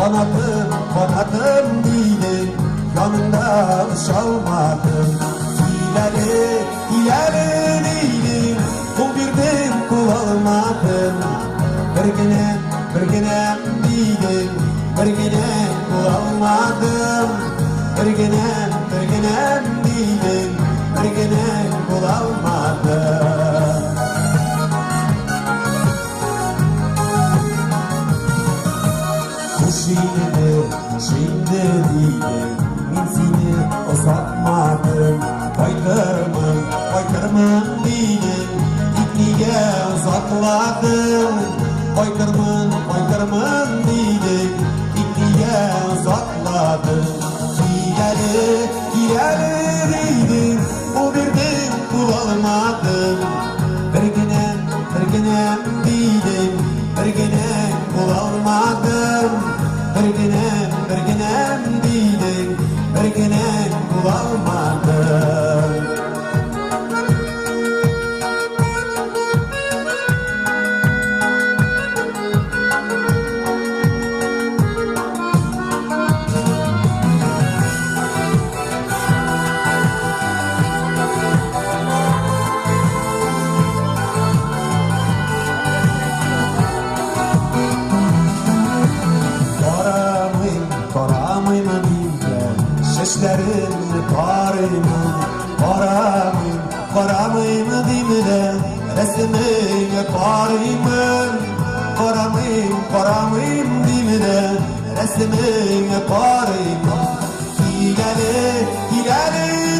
Kanadım değilim, yanında çalmadım. Hileli değilim, kul birdim kul almadım. Bir günem değilim, bir günem kul almadım. Bir günem değilim, bir günem kul almadım. Şimdi değilim, min seni uzatmadım. Baykırmın değilim, ipniğe uzakladım. Baykırmın değilim, ipniğe uzakladım. Hileli değilim, bu birden kul almadım. Bir günem değilim, bir günem kul almadım. Bir günem değilim, bir günem kul almadım. Şeşlerimni karamıyım dimle resmini karamıyım dimle resmini parayım. Hileli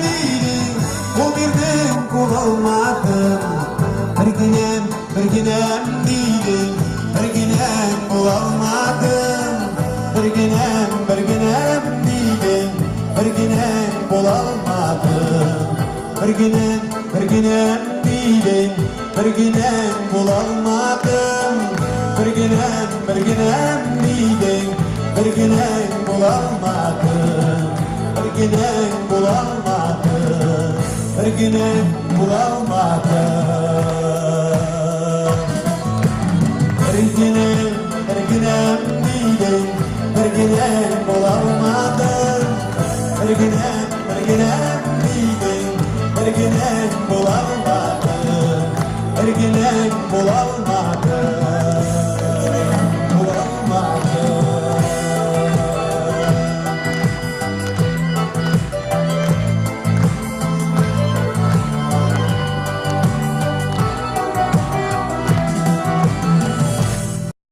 değilim, bu birden kul almadım. Bir günem değilim, bir günem kul almadım. Bir günem değilim, bir günem kul almadım. Bir günem değilim, bir günem kul almadım. Bir günem değilim, bir günem kul almadım. Bir günem kul almadım, bir günem kul almadım. Bir günem değilim, bir günem kul almadım. Bir günem değilim, bir günem kul almadım. Bir günem kul almadım.